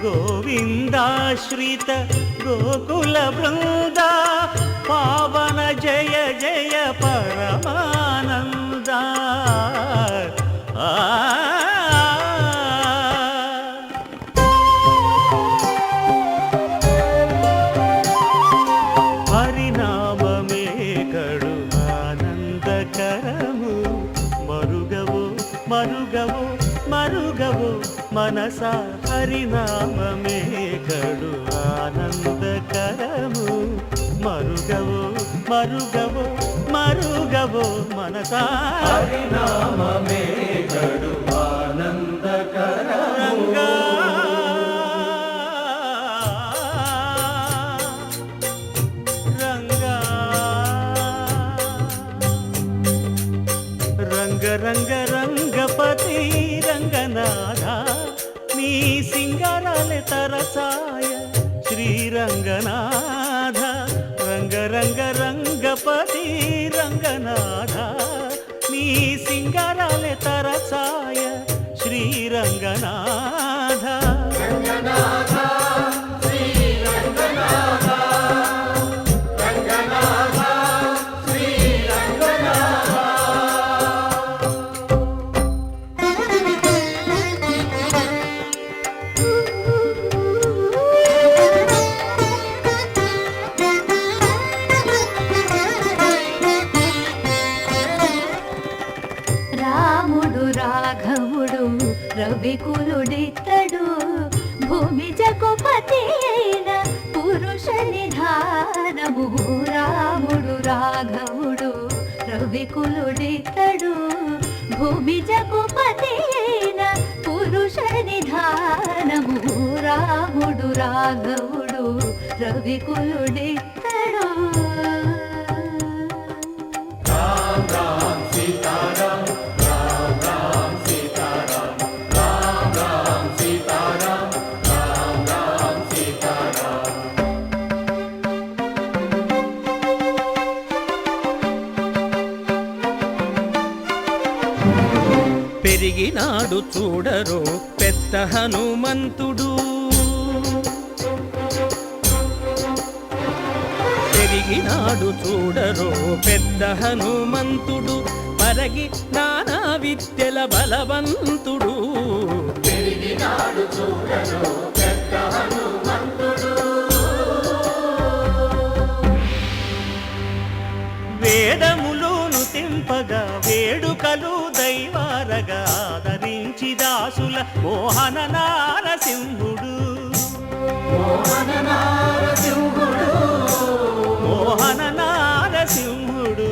గోవిందాశ్రిత గోకుల బృంద పావన జయ జయ పరమానంద హరినామమే కడు ఆనందకరము మరుగవో మరుగవో మరుగవో మనస హరినామమే కడు ఆనందకరము మరుగవో మరుగవో మరుగవో మనస హరినామమే కడు ఆనందకరము రంగ రంగ రంగపతి రంగనాథ నీ సింగారాలే తరసాయ శ్రీరంగనాథ రంగ రంగ రంగపతి రంగనాథ నీ సింగారాలే తరసాయ శ్రీరంగనాథ రంగనాథ శ్రీరంగనాథ రంగనాథ శ్రీరంగనాథ రాఘవుడు రవికులుడితడు భూమి జగపతి అయిన పురుష నిధానము రాముడు రాఘవుడు రవికులుడితడు భూమి జగపతి అయిన పురుష నిధానము రాముడు రాఘవుడు రవికులుడితడు రామ రామ సీతారామ పెరిగినాడు చూడరో పెద్ద హనుమంతుడు పెరిగినాడు చూడరో పెద్ద హనుమంతుడు పరగి నానా విద్యల బలవంతుడు పెరిగినాడు చూడరో పెద్ద హనుమంతుడు వేదములోను తెంపగా వేడుకలు దైవారగా ఆదరించి దాసుల మోహన నారసింహుడు మోహన నారసింహుడు మోహన నారసింహుడు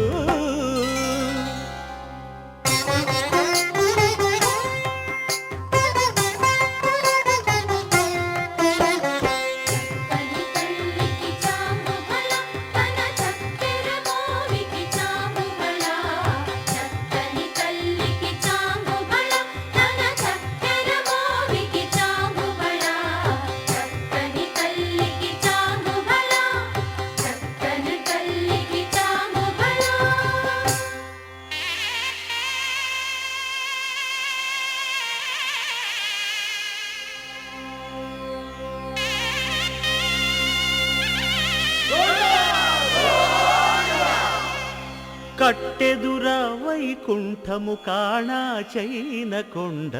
కట్టెదుర వైకుంఠము కాణా చైన కొండ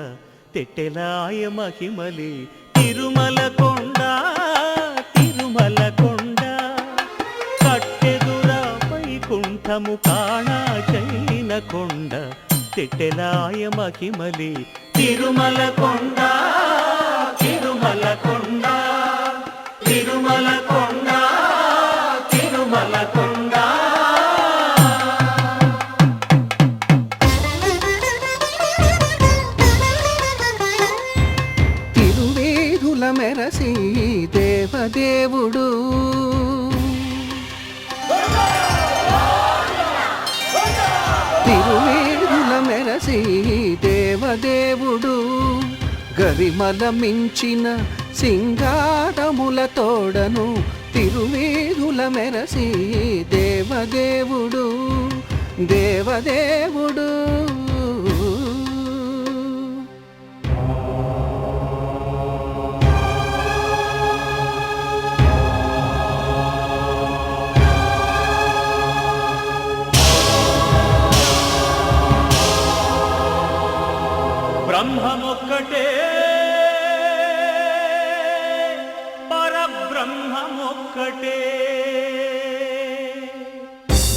తెట్టెలాయ మహిమలి తిరుమల కొండ తిరుమల కొండ కట్టెదుర వైకుంఠము కాణా చైన కొండ తెట్టెలాయ మహిమలి తిరుమల కొండ తిరుమల కొండ తిరుమల కొండ తిరుమల కొండ మెరసి దేవదేవుడు తిరువేదుల మెరసి దేవదేవుడు గరిమల మించిన సింగారముల తోడను తిరువేదుల మెరసి దేవదేవుడు దేవదేవుడు బ్రహ్మమొక్కటే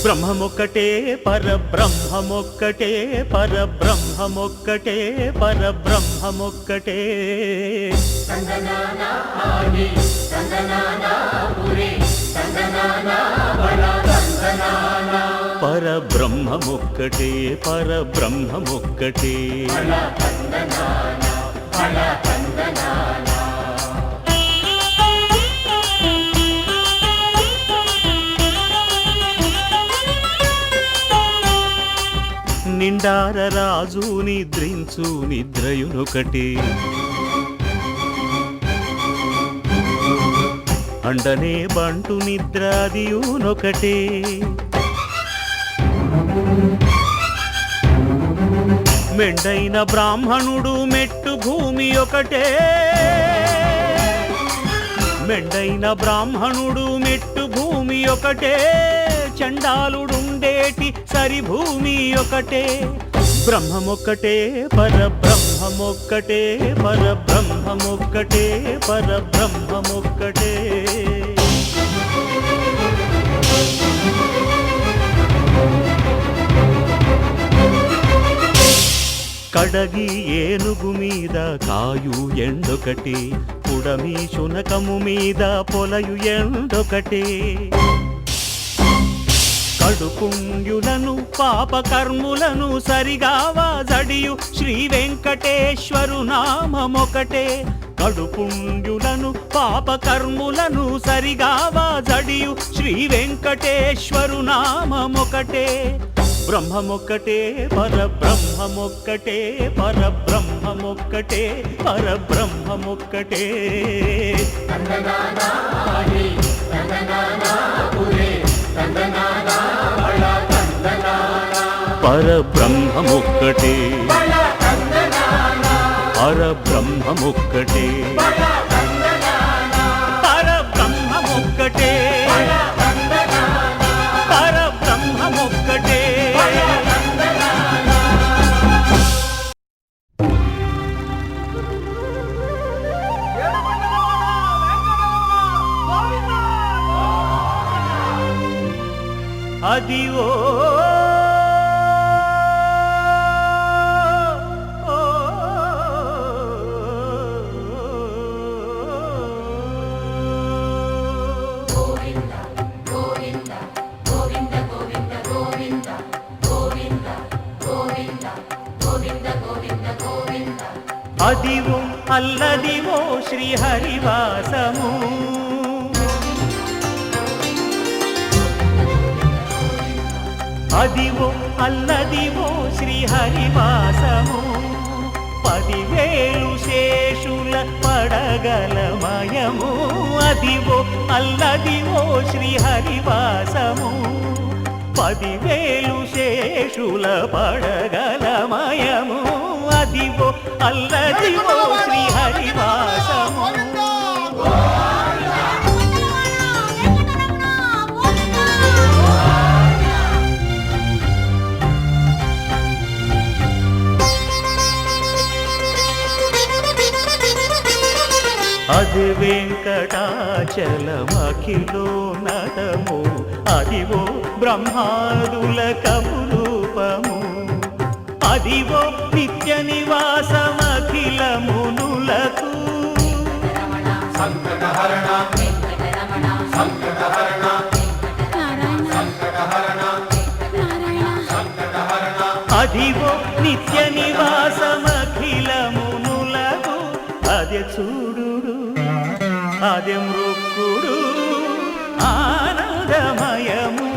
బ్రహ్మమొక్కటే పరబ్రహ్మమొక్కటే పరబ్రహ్మమొక్కటే పరబ్రహ్మమొక్కటే పరబ్రహ్మమొక్కటే పరబ్రహ్మమొక్కటే నిండార రాజు నిద్రించు నిద్రయునొకటే అండనే బంటు నిద్రాదియునొకటే మెండైన బ్రాహ్మణుడు మెట్టు భూమి ఒకటే మెండైన బ్రాహ్మణుడు మెట్టు భూమి ఒకటే చండాలుడుండేటి సరి భూమి ఒకటే బ్రహ్మమొక్కటే పరబ్రహ్మమొక్కటే పరబ్రహ్మమొక్కటే పరబ్రహ్మమొక్కటే కడగి ఏనుగు మీద కాయు ఎండొకటి పుడమి శునకము మీద పొలయు ఎండొకటే కడుపుంగులను పాపకర్ములను సరిగావా జడియు శ్రీ వెంకటేశ్వరు నామమొకటే కడుపుంగులను పాపకర్ములను సరిగావా జడియు శ్రీ వెంకటేశ్వరు నామమొకటే బ్రహ్మమొక్కటే పరబ్రహ్మమొక్కటే పరబ్రహ్మమొక్కటే పరబ్రహ్మమొక్కటే పరబ్రహ్మమొక్కటే పరబ్రహ్మమొక్కటే పరబ్రహ్మమొక్కటే పరబ్రహ్మమొక్కటే అదివో అదివో అల్లదివో శ్రీహరివాసము అదివో అల్లదివో శ్రీహరివాసము 10,000 శేషుల పడగలమయము అదివో అల్లదివో శ్రీహరివాసము 10,000 శేషుల పడగలమయము అదివో అల్లదివో శ్రీహరివాసము అది వెంకటాచలమఖిలో నటము అదివో బ్రహ్మాదుల కపురూపము అదివో నిత్య నివాసమఖిలమునులకు సంకటహరణ సంకటహరణ సంకటహరణ సంకటహరణ అదివో నిత్య నివాసమఖిలమునులకు అదే చూడు అదే మృక్కుడు ఆనందమయము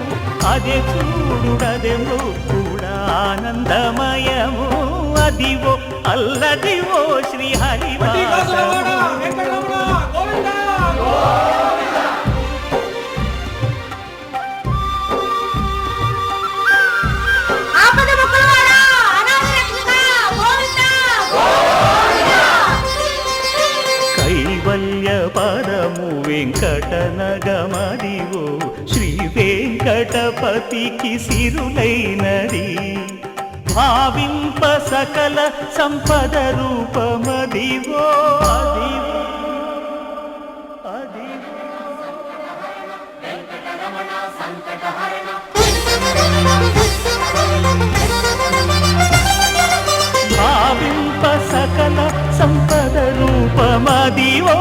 అదే చూడుడదే మృక్కుడు ఆనందమయము అదివో అల్లదివో శ్రీహరివాసము కైవల్య పరము వెంకటనగమదివో శ్రీ వెంకటపతికి సిరులైనది భావింప సకల సంపద రూపమదివో అదివో అదివో అదివో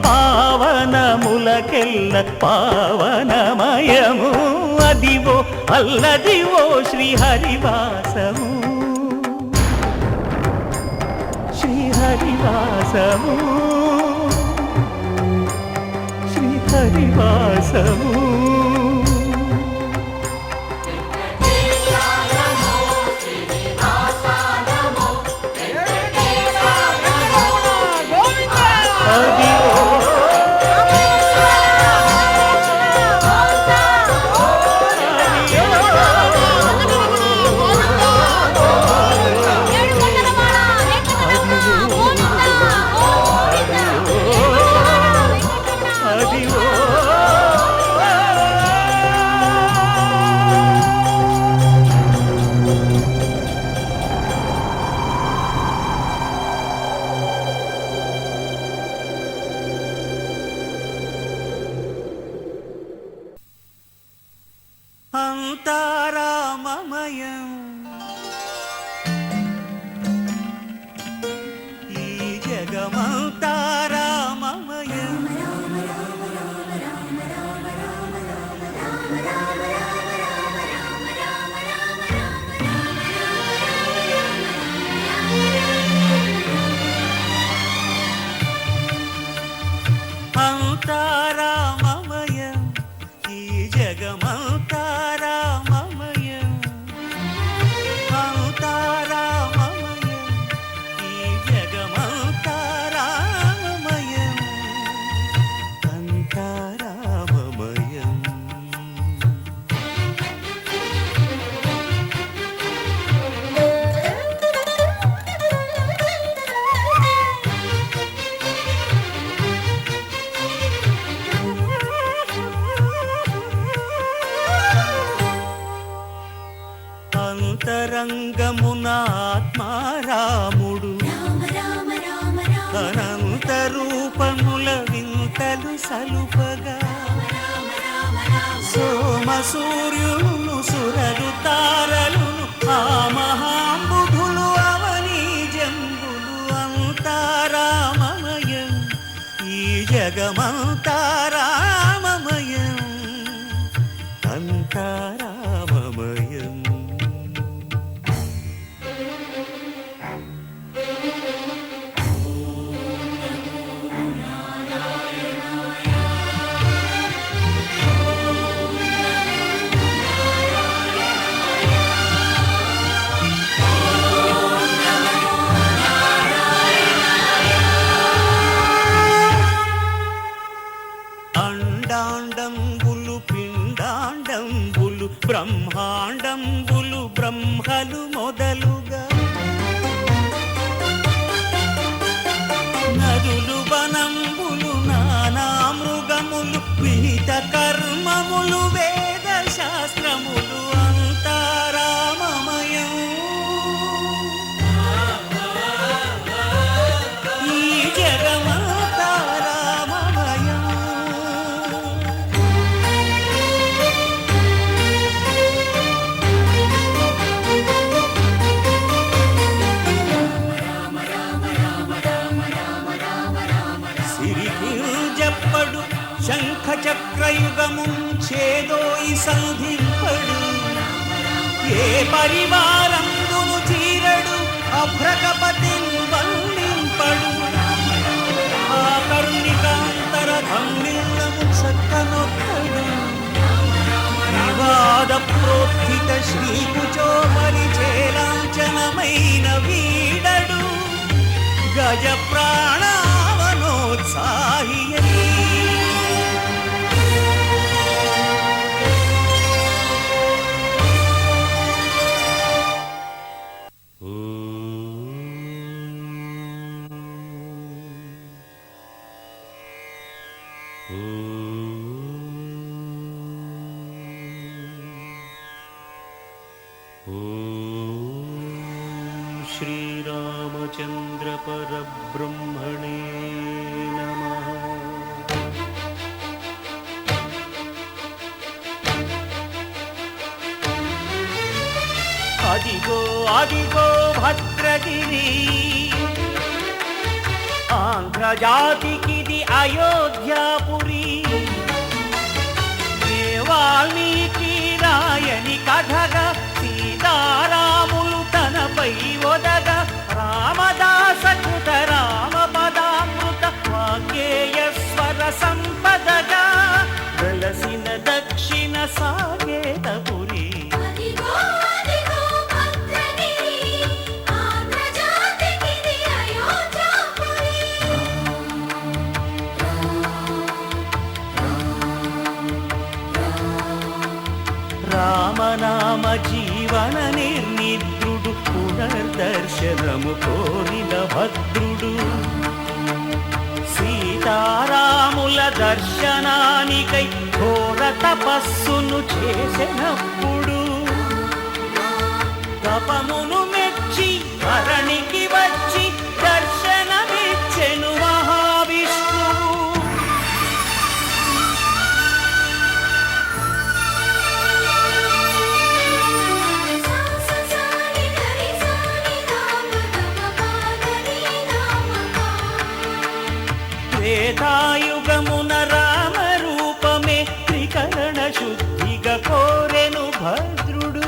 పావనములకెల్ల పావనమయము అదివో అల్లదివో శ్రీహరివాసము శ్రీహరివాసము శ్రీహరివాసము అంతారామమయం ఈ జగమంతారామమయం అంతారామమయం ఈ జగమంతారామమయం అంతారామమయం ఈ జగమంతారామమయం అంతారామమయం అంతరంగమున ఆత్మారాముడు అనంత రూపముల వింతలు సలుపగా సోమ సూర్యులను సురలు తారలును ఆ మహాంబుధులు అవనీ జంబులు అంతారామమయం ఈ జగమంతారామమయం అంతారామమయం అండాండంబులు పిండాండంబులు బ్రహ్మాండంబులు బ్రహ్మలు మొదలుగా నదులు వనంబులు నానా మృగములు విహిత కర్మములు వేద శాస్త్రములు అంతారామమయం ఈ జగమంతారామమయం సిరికింజప్పడు శంఖ చక్రయుగము చేదోయి సంధింపడు ఏ పరివారందును చీరడు అభ్రకపతి వందింపడు ఆ కరుణికాంతర ధమ్మిల్లము చక్కనొక్కడు వివాద ప్రోత్థిత శ్రీకుచో పరిచేలాంఛనమైన వీడడు గజ ప్రాణావనోత్సాహియని శ్రీరామచంద్ర పరబ్రహ్మణే నమః. అదిగో అదిగో భద్రగిరి ఆ ఆంధ్రజాతికిది అయోధ్యాపురి వాల్మీకి రాయని కథగా సీతారాములు తనపై ఒదగ రామదాస కృత రామ పదామృత వాగ్గేయ స్వర సంపదగా వెలసిన దక్షిణ సాగేతపురి అదిగో అదిగో భద్రగిరి ఆంధ్రజాతికిది అయోధ్యాపురి రామనామ జీవన నిర్నిద్రుడు పునర్దర్శనము కోరిన భద్రుడు సీతారాముల దర్శనానికై ఘోర తపస్సును చేసినప్పుడు తపమును మెచ్చి ధరణికి వచ్చి దర్శనమిచ్చెను మహావిష్ణువు సాని గరి సాని నామ గమ పాదని నామ త్రేతాయుగమున రామ రూపమే త్రికరణ శుద్ధిగా కోరెను భద్రుడు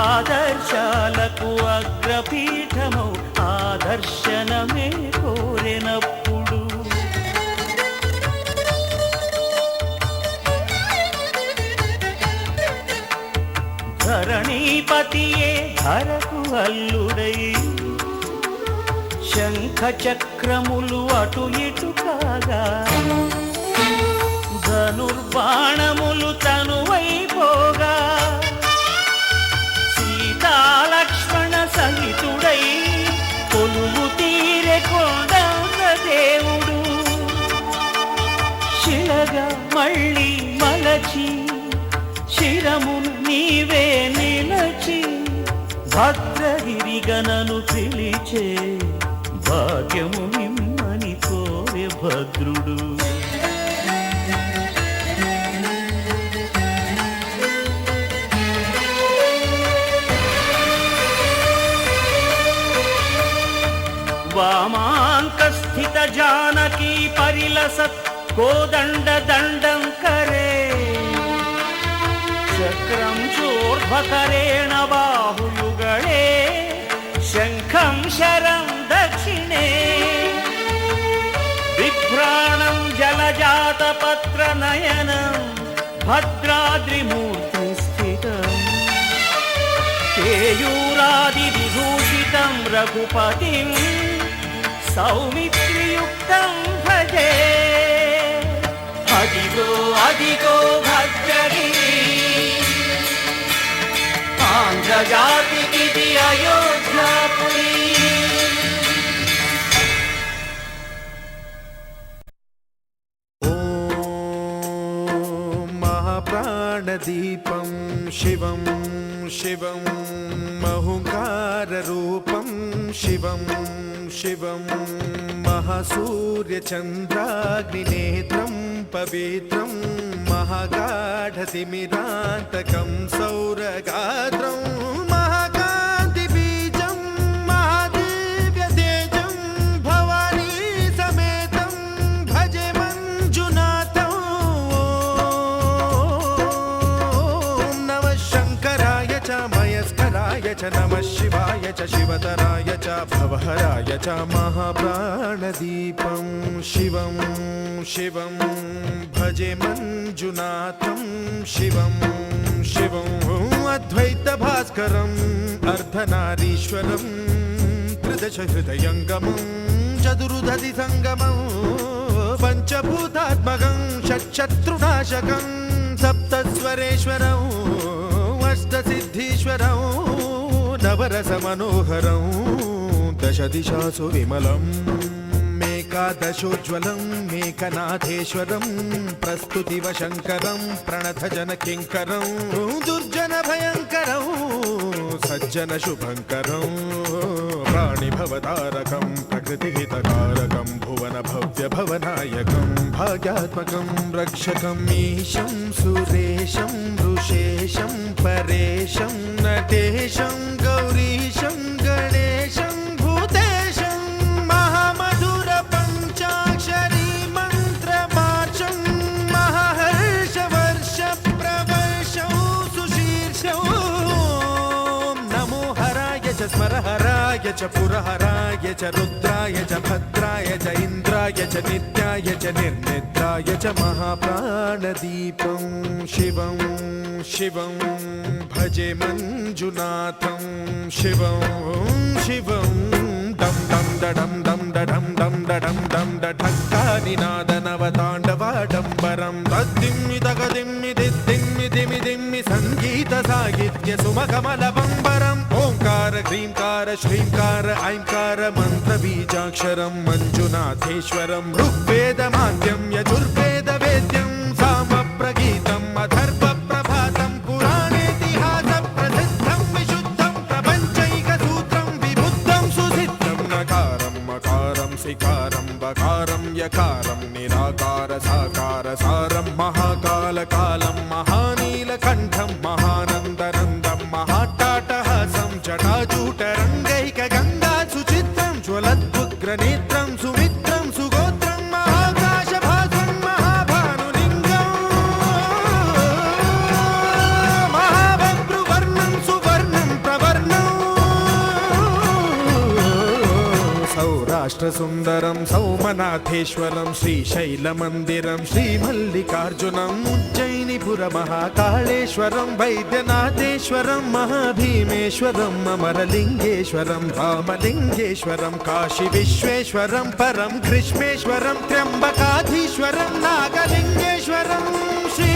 ఆదర్శాలకు అగ్రపీఠమౌ ఆదర్శనమే కోరెనప్పుడు ధరణీపతియే ధరకు అల్లుడై శంఖ చక్రములు అటు ఇటు కాగా ధనుర్బాణములు తనువైపోగా సీతాలక్ష్మణ సహితుడై కొలువు తీరె కొండన్న దేవుడు శిలగా మళ్ళీ మలచి శిరమును నీవే నిలచి భద్రగిరిగనను పిలిచే భాగ్యము నిమ్మని కోరే భద్రుడు వామాంకస్థిత జానకీ పరిలసత్ కోదండ దండం కరే చక్రం చోర్ధ్వకరేణ బాహుయుగళే శంఖం శరం దక్షిణే బిభ్రాణం జలజాతపత్ర నయనం భద్రాద్రిమూర్తి స్థితం కేయూరాది విభూషితం రఘుపతిం సౌమిత్రియుక్తం భజే అదిగో అదిగో భద్రగిరి ఆంధ్రజాతికిది అయోధ్యాపురి महाप्राणदीपं शिवं शिवं महुकाररूपं शिवं शिवं महासूर्यचन्द्राग्निनेत्रं पवित्रं महागाढतिमिरान्तकं सौरगात्रं महाकान्तिबीजं महादिव्यतेजं भवानी समेतं भजे मञ्जुनाथं ॐ नमः शङ्कराय च मयस्कराय च नमः शिवाय च शिवतराय च भवहराय च महाप्राणदीपं शिवं शिवं भजे मञ्जुनाथं शिवं शिवं अद्वैतभास्करम् अर्धनारीश्वरं त्रिदशहृदयङ्गमं चतुर्दधि सङ्गमं पञ्चभूतात्मकं षट्शत्रुनाशकं सप्तस्वरेश्वरं अष्टसिद्धीश्वरं नवरसमनोहरं दशदिशासु विमलम् एकादशोज्ज्वलं मेकनाथेश्वरं प्रस्तुतिवशङ्करं प्रणतजनकिङ्करं दुर्जनभयङ्करं सज्जनशुभङ्करं प्राणिभवतारकं प्रकृतिहितकारकं भुवनभव्यभवनायकं भाग्यात्मकं रक्षकम् ईशं सुरेशं ऋषेशं परेशं नटेशं गौरीशं गणेशं भूतेशं महां च पुरहराय च रुद्राय च भद्राय च इन्द्राय च नित्याय च निर्निद्राय च महाप्राणदीपं शिवं शिवं भजे मञ्जुनाथं शिवं शिवं डं डं डडं डं डडं डं डडं डं डढक्कानिनादनवताण्डवाडम्बरं तद्दिम्मि तगदिम्मि दिद्दिम्मि दिमि दिम्मि सङ्गीत साहित्य सुमकमलबम्बरम् ओङ्कार ह्रीङ्कार श्रीङ्कार ऐङ्कार मन्त्रबीजाक्षरं मञ्जुनाथेश्वरं ऋग्वेदमाद्यं यजुर्वेदवेद्यं सामप्रगीतम् अथर्वप्रभातं पुराणेतिहासप्रसिद्धं विशुद्धं प्रपञ्चैकसूत्रं विबुद्धं सुसिद्धं नकारं मकारं सिकारं बकारं यकारं निराकार साकार सारं महाकालकालं महानीलकण्ठं महानन्दनन्दं महाट्टाटहासं जटाजूटरङ्गैकगङ्गा सुचित्रं ज्वलद्वुग्रनेत्रं सुमित्रं सुगोत्रं महाकाशभासं महाभानुलिङ्गं महाभद्रुवर्णं सुवर्णं प्रवर्णं सौराष्ट्रसुन्दरं सौमनाथेश्वरं श्रीशैलमन्दिरं श्रीमल्लिकार्जुनम् उज्जयिनिपुरमहाकाळेश्वरं वैद्यनाथेश्वरं महाभीमेश्वरम् अमरलिङ्गेश्वरं रामलिङ्गेश्वरं काशीविश्वेश्वरं परं ग्रीष्मेश्वरं त्र्यम्बकाधीश्वरं नागलिङ्गेश्वरं श्री